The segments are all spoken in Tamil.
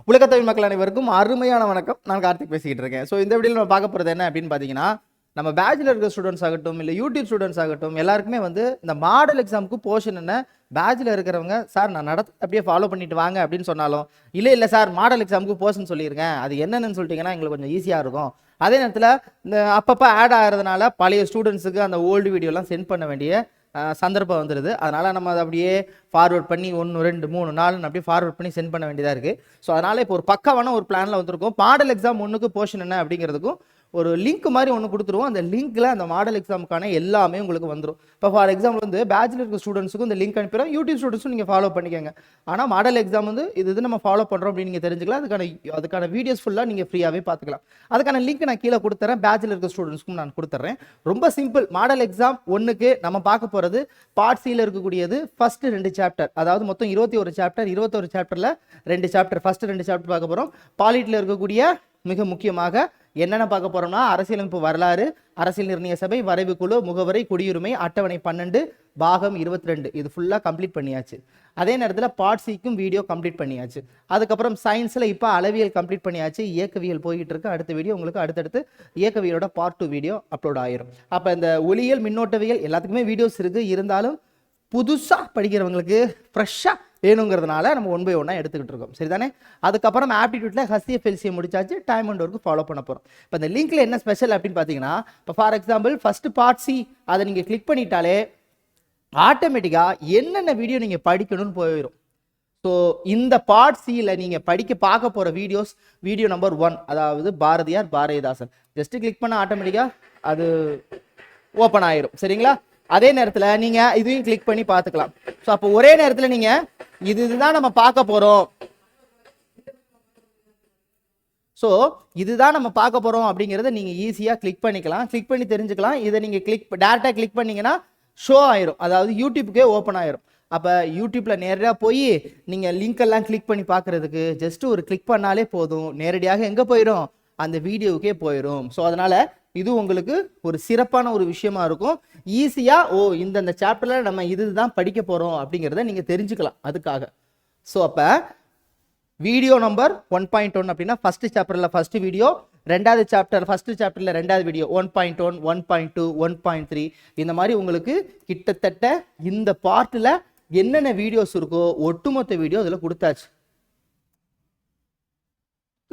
உலகத்தமிழ் மக்கள் அனைவருக்கும் அருமையான வணக்கம். நான் கார்த்திக் பேசிக்கிட்டு இருக்கேன். ஸோ இந்த வீடியோவில் நம்ம பார்க்க போகிறது என்ன அப்படின்னு பார்த்தீங்கன்னா, நம்ம பேச்சுலர் இருக்கிற ஸ்டூடெண்ட்ஸ் ஆகட்டும், இல்லை யூடியூப் ஸ்டூடெண்ட்ஸ் ஆகட்டும், எல்லாருக்குமே வந்து இந்த மாடல் எக்ஸாமுக்கு போர்ஷன் என்ன, பேச்சுலர் இருக்கிறவங்க சார் நான் அப்படியே ஃபாலோ பண்ணிட்டு வாங்க அப்படின்னு சொன்னாலும், இல்லை சார் மாடல் எக்ஸாமுக்கு போர்ஷன் சொல்லியிருங்க, அது என்னென்னு சொல்லிட்டீங்கன்னா எங்களுக்கு கொஞ்சம் ஈஸியாக இருக்கும். அதே நேரத்தில் இந்த அப்பப்போ ஆட் ஆகிறதுனால பழைய ஸ்டூடெண்ட்ஸுக்கு அந்த ஓல்டு வீடியோலாம் சென்ட் பண்ண வேண்டிய சந்தர்ப்பம் வந்துடுது. அதனால் நம்ம அதை அப்படியே ஃபார்வர்ட் பண்ணி 1 2 3 4 அப்படியே ஃபார்வர்ட் பண்ணி சென்ட் பண்ண வேண்டியதாக இருக்குது. ஸோ அதனால் இப்போ ஒரு பக்காவான ஒரு பிளானில் வந்திருக்கும். மாடல் எக்ஸாம் 1க்கு போர்ஷன் என்ன அப்படிங்கிறதுக்கும் ஒரு லிங்க் மாதிரி ஒன்று கொடுத்துருவோம். அந்த லிங்க்கில் அந்த மாடல் எக்ஸாமுக்கான எல்லாமே உங்களுக்கு வந்துடும். இப்போ ஃபார் எக்ஸாம்பிள் வந்து பேச்சுலர் ஸ்டூடெண்ட்ஸுக்கும் இந்த லிங்க் அனுப்பிடுறோம். யூடியூப் ஸ்டூடெண்ட்ஸும் நீங்கள் ஃபாலோ பண்ணிக்கோங்க. ஆனால் மாடல் எக்ஸாம் வந்து இது நம்ம ஃபாலோ பண்ணுறோம் அப்படின்னு நீங்கள் தெரிஞ்சுக்கலாம். அதுக்கான வீடியோஸ் ஃபுல்லாக நீங்கள் ஃப்ரீயாகவே பார்த்துக்கலாம். அதுக்கான லிங்க் நான் கீழே கொடுத்துறேன். பேச்சுலர் ஸ்டூடெண்ட்ஸ்க்கும் நான் கொடுத்துட்றேன். ரொம்ப சிம்பிள். மாடல் எக்ஸாம் 1க்கு நம்ம பார்க்க போகிறது பார்ட் சியில் இருக்கக்கூடியது ஃபர்ஸ்ட் 2 சாப்டர். அதாவது மொத்தம் 21 சாப்டர். 21 சாப்டரில் 2 சாப்டர், ஃபர்ஸ்ட் 2 சாப்டர் பார்க்க போகிறோம். பாலிட்டியில் இருக்கக்கூடிய மிக முக்கியமாக என்னென்ன பார்க்க போறோம்னா, அரசியலமைப்பு வரலாறு, அரசியல் நிர்ணய சபை, வரைவு குழு, முகவரை, குடியுரிமை, அட்டவணை 12, பாகம் 22 இது ஃபுல்லாக கம்ப்ளீட் பண்ணியாச்சு. அதே நேரத்தில் பார்ட் சிக்கும் வீடியோ கம்ப்ளீட் பண்ணியாச்சு. அதுக்கப்புறம் சயின்ஸில் இப்போ அளவியல் கம்ப்ளீட் பண்ணியாச்சு. இயக்கவியல் போய்கிட்டு இருக்கு. அடுத்த வீடியோ உங்களுக்கு அடுத்தடுத்து இயக்கவியலோட பார்ட் 2 வீடியோ அப்லோட் ஆயிரும். அப்போ இந்த ஒளியியல், மின்னோட்டவியல் எல்லாத்துக்குமே வீடியோஸ் இருக்குது. இருந்தாலும் புதுசாக படிக்கிறவங்களுக்கு ஃப்ரெஷ்ஷாக வேணுங்கிறதுனால நம்ம 1 by 1 எடுத்துக்கிட்டு இருக்கோம். சரிதானே? அதுக்கப்புறம் ஆப்டிடியூட்ல ஹசிஎஃப் எல்சிஎம் முடிச்சாச்சு. டைம் அண்ட் ஒர்க்கு ஃபாலோ பண்ண போகிறோம். இப்போ இந்த லிங்க்ல என்ன ஸ்பெஷல் அப்படின்னு பார்த்தீங்கன்னா, இப்போ for example first part C அதை நீங்கள் கிளிக் பண்ணிட்டாலே ஆட்டோமேட்டிக்காக என்னென்ன வீடியோ நீங்கள் படிக்கணும்னு போயிடும். ஸோ இந்த பார்ட் சியில் நீங்கள் பார்க்க போகிற வீடியோ நம்பர் 1, அதாவது பாரதியார் பாரதிதாசன். ஜஸ்ட் கிளிக் பண்ண ஆட்டோமேட்டிக்காக அது ஓப்பன் ஆயிரும். சரிங்களா? அதே நேரத்தில் நீங்கள் இதையும் கிளிக் பண்ணி பார்த்துக்கலாம். ஸோ அப்போ ஒரே நேரத்தில் நீங்கள் இதுதான் நம்ம பார்க்க போகிறோம். ஸோ இதுதான் நம்ம பார்க்க போகிறோம் அப்படிங்கிறத நீங்கள் ஈஸியாக கிளிக் பண்ணிக்கலாம். கிளிக் பண்ணி தெரிஞ்சுக்கலாம். இதை நீங்கள் டேரெக்டாக கிளிக் பண்ணிங்கன்னா ஷோ ஆயிரும். அதாவது யூடியூப்புக்கே ஓப்பன் ஆயிரும். அப்போ யூடியூப்பில் நேரடியாக போய் நீங்கள் லிங்க் எல்லாம் கிளிக் பண்ணி பார்க்குறதுக்கு ஜஸ்ட் ஒரு கிளிக் பண்ணாலே போதும். நேரடியாக எங்கே போயிடும்? அந்த வீடியோவுக்கே போயிடும். ஸோ அதனால் இது உங்களுக்கு ஒரு சிறப்பான ஒரு விஷயமா இருக்கும். ஈஸியாக இந்த சாப்டரில் நம்ம இதுதான் படிக்க போகிறோம் அப்படிங்கிறத நீங்கள் தெரிஞ்சுக்கலாம் அதுக்காக. ஸோ அப்போ வீடியோ நம்பர் 1.1 அப்படின்னா ஃபர்ஸ்ட் சாப்டரில் ஃபர்ஸ்ட் வீடியோ, ரெண்டாவது சாப்டர் ஃபர்ஸ்ட் சாப்டரில் ரெண்டாவது வீடியோ 1.1, 1.2, 1.3 இந்த மாதிரி உங்களுக்கு கிட்டத்தட்ட இந்த பார்ட்டில் என்னென்ன வீடியோஸ் இருக்கோ ஒட்டுமொத்த வீடியோ அதில் கொடுத்தாச்சு.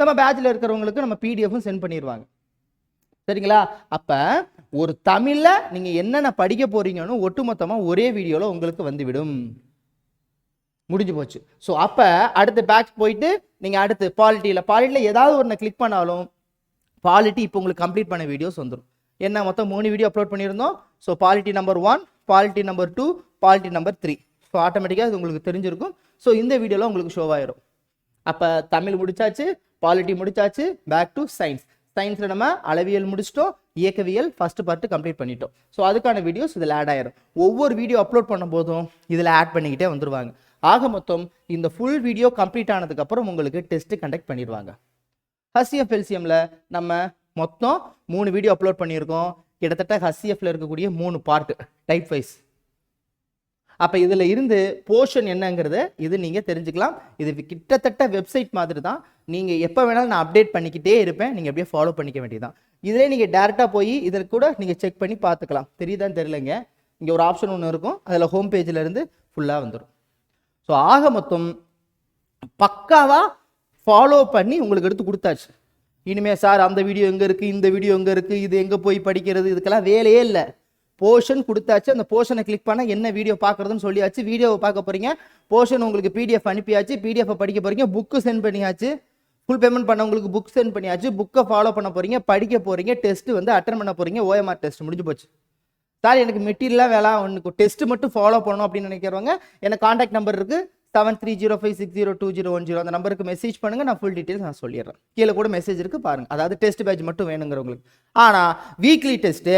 நம்ம பேட்சில் இருக்கிறவங்களுக்கு நம்ம பிடிஎஃப்பும் சென்ட் பண்ணிடுவாங்க. சரிங்களா? அப்போ ஒரு தமிழில் நீங்கள் என்னென்ன படிக்க போறீங்கன்னு ஒட்டுமொத்தமாக ஒரே வீடியோவில் உங்களுக்கு வந்துவிடும். முடிஞ்சு போச்சு. ஸோ அப்போ அடுத்த பேட்ச் போயிட்டு நீங்கள் அடுத்து பாலிட்டியில் ஏதாவது ஒன்று கிளிக் பண்ணாலும் பாலிட்டி இப்போ உங்களுக்கு கம்ப்ளீட் பண்ண வீடியோஸ் வந்துடும். என்ன மொத்தம் 3 வீடியோ அப்லோட் பண்ணியிருந்தோம். So polity number 1, polity number 2, polity number 3. So ஆட்டோமேட்டிக்காக இது உங்களுக்கு தெரிஞ்சிருக்கும். ஸோ இந்த வீடியோவில் உங்களுக்கு ஷோ ஆயிரும். அப்போ தமிழ் முடிச்சாச்சு, பாலிட்டி முடிச்சாச்சு, பேக் டு சயின்ஸ். சயின்ஸில் நம்ம அளவியல் முடிச்சிட்டோம், இயக்கவியல் ஃபர்ஸ்ட் பார்ட் கம்ப்ளீட் பண்ணிட்டோம். ஸோ அதுக்கான வீடியோஸ் இதில் ஆட் ஆயிரும். ஒவ்வொரு வீடியோ அப்லோட் பண்ணும் போதும் இதில் ஆட் பண்ணிக்கிட்டே வந்துருவாங்க. ஆக மொத்தம் இந்த ஃபுல் வீடியோ கம்ப்ளீட் ஆனதுக்கப்புறம் உங்களுக்கு டெஸ்ட் கண்டக்ட் பண்ணிடுவாங்க. ஹசிஎஃப் எல்சிஎம்ல நம்ம மொத்தம் 3 வீடியோ அப்லோட் பண்ணியிருக்கோம். கிட்டத்தட்ட ஹசிஎஃப்ல இருக்கக்கூடிய 3 பார்ட் டைப் வைஸ். அப்போ இதில் இருந்து போர்ஷன் என்னங்கிறத இது நீங்கள் தெரிஞ்சுக்கலாம். இது கிட்டத்தட்ட வெப்சைட் மாதிரி தான். நீங்கள் எப்போ வேணாலும் நான் அப்டேட் பண்ணிக்கிட்டே இருப்பேன். நீங்கள் அப்படியே ஃபாலோ பண்ணிக்க வேண்டியதான். இதிலே நீங்கள் டேரெக்டாக போய் இதில் கூட நீங்கள் செக் பண்ணி பார்த்துக்கலாம். தெரியுதான்னு தெரியலைங்க. இங்கே ஒரு ஆப்ஷன் ஒன்று இருக்கும். அதில் ஹோம் பேஜில் இருந்து ஃபுல்லாக வந்துடும். ஸோ ஆக மொத்தம் பக்காவாக ஃபாலோ பண்ணி உங்களுக்கு எடுத்து கொடுத்தாச்சு. இனிமேல் சார் அந்த வீடியோ எங்கே இருக்குது, இந்த வீடியோ எங்கே இருக்குது, இது எங்கே போய் படிக்கிறது, இதுக்கெல்லாம் வேலையே இல்லை. போர்ஷன் கொடுத்தாச்சு. அந்த போர்ஷனை கிளிக் பண்ண என்ன வீடியோ பார்க்குறதுன்னு சொல்லியாச்சு. வீடியோவை பார்க்க போகிறீங்க. போர்ஷன் உங்களுக்கு பிடிஎஃப் அனுப்பியாச்சு. பிடிஎஃப் படிக்க போகிறீங்க. புக்கு சென்ட் பண்ணியாச்சு. ஃபுல் பேமெண்ட் பண்ண உங்களுக்கு புக் சென்ட் பண்ணியாச்சு. புக்கை ஃபாலோ பண்ண போகிறீங்க, படிக்க போகிறீங்க, டெஸ்ட்டு வந்து அட்டன் பண்ண போகிறீங்க. ஓஎம்ஆர் டெஸ்ட் முடிஞ்சு போச்சு. சார் எனக்கு மெட்டீரியலாக வேலை ஒன்று டெஸ்ட்டு மட்டும் ஃபாலோ பண்ணணும் அப்படின்னு நினைக்கிறவங்க எனக்கு கான்டாக்ட் நம்பர் இருக்குது 7305602010. அந்த நம்பருக்கு மெசேஜ் பண்ணுங்கள். நான் ஃபுல் டீட்டெயில்ஸ் நான் சொல்லிடுறேன். கீழே கூட மெசேஜ் இருக்குது பாருங்கள். அதாவது டெஸ்ட் பேட்ச் மட்டும் வேணுங்கிறவங்களுக்கு. ஆனால் வீக்லி டெஸ்ட்டு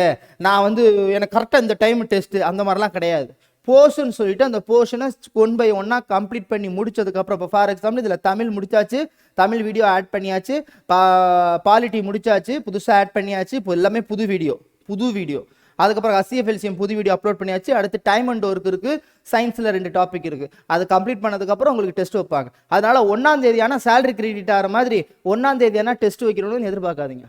நான் வந்து எனக்கு கரெக்டாக இந்த டைம் டெஸ்ட்டு அந்த மாதிரிலாம் கிடையாது. போர்ஷன் சொல்லிட்டு அந்த போர்ஷனை 1 by 1 கம்ப்ளீட் பண்ணி முடிச்சதுக்கப்புறம் இப்போ ஃபார் எக்ஸாம்பிள் இதில் தமிழ் முடிச்சாச்சு, தமிழ் வீடியோ ஆட் பண்ணியாச்சு, பாலிட்டி முடிச்சாச்சு, புதுசாக ஆட் பண்ணியாச்சு. இப்போ எல்லாமே புது வீடியோ. அதுக்கப்புறம் HCF புது வீடியோ அப்லோட் பண்ணியாச்சு. அடுத்து டைம் அண்ட் ஒர்க் இருக்குது, சயின்ஸில் 2 டாபிக் இருக்குது. அது கம்ப்ளீட் பண்ணதுக்கப்புறம் உங்களுக்கு டெஸ்ட் வைப்பாங்க. அதனால் 1ஆம் தேதி ஆனால் சேலரி கிரெடிட் ஆகிற மாதிரி 1ஆம் தேதி ஆனால் டெஸ்ட் வைக்கணும்னு எதிர்பார்க்காதீங்க.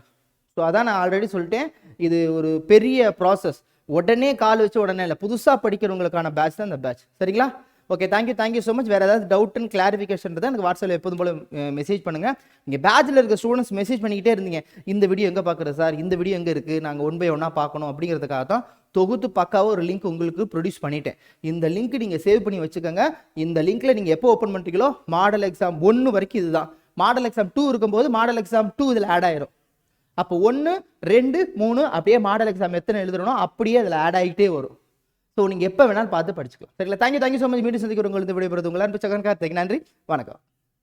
ஸோ அதான் நான் ஆல்ரெடி சொல்லிட்டேன், இது ஒரு பெரிய ப்ராசஸ். உடனே கால் வச்சு உடனே இல்லை, புதுசாக படிக்கிறவங்களுக்கான பேட்ச் தான் இந்த பேட்ச். சரிங்களா? Okay, thank you so much. வேறு ஏதாவது டவுட் அண்ட் கிளாரிஃபிகேஷன் தான் எனக்கு வாட்ஸ்அப்பில் எப்போதும் போல மெசேஜ் பண்ணுங்கள். நீங்கள் பேட்சில் இருக்க ஸ்டூடெண்ட்ஸ் மெசேஜ் பண்ணிக்கிட்டே இருந்தீங்க, இந்த வீடியோ எங்கே பார்க்குறது சார், இந்த வீடியோ எங்கே இருக்குது, நாங்கள் 1 by 1 பார்க்கணும் அப்படிங்கிறதுக்காக தான் தொகுத்து பக்காவாக ஒரு லிங்க் உங்களுக்கு ப்ரொடியூஸ் பண்ணிட்டேன். இந்த லிங்க் நீங்கள் சேவ் பண்ணி வச்சுக்கோங்க. இந்த லிங்க்கில் நீங்கள் எப்போ ஓப்பன் பண்ணிட்டீங்களோ மாடல் எக்ஸாம் 1 வரைக்கும் இதுதான். மாடல் எக்ஸாம் 2 இருக்கும்போது மாடல் எக்ஸாம் 2 இதில் ஆட் ஆயிரும். அப்போ 1, 2, 3 அப்படியே மாடல் எக்ஸாம் எத்தனை எழுதுறனோ அப்படியே அதில் ஆட் ஆகிட்டே வரும். ஸோ நீங்கள் எப்போ வேணாலும் பார்த்து படிச்சுக்கலாம். சரிங்களா? Thank you so much. மீண்டும் சந்திக்கிறவங்களுக்கு விடைபெறுவது உங்கள் அன்பு சகன் கார்த்திக். நன்றி, வணக்கம்.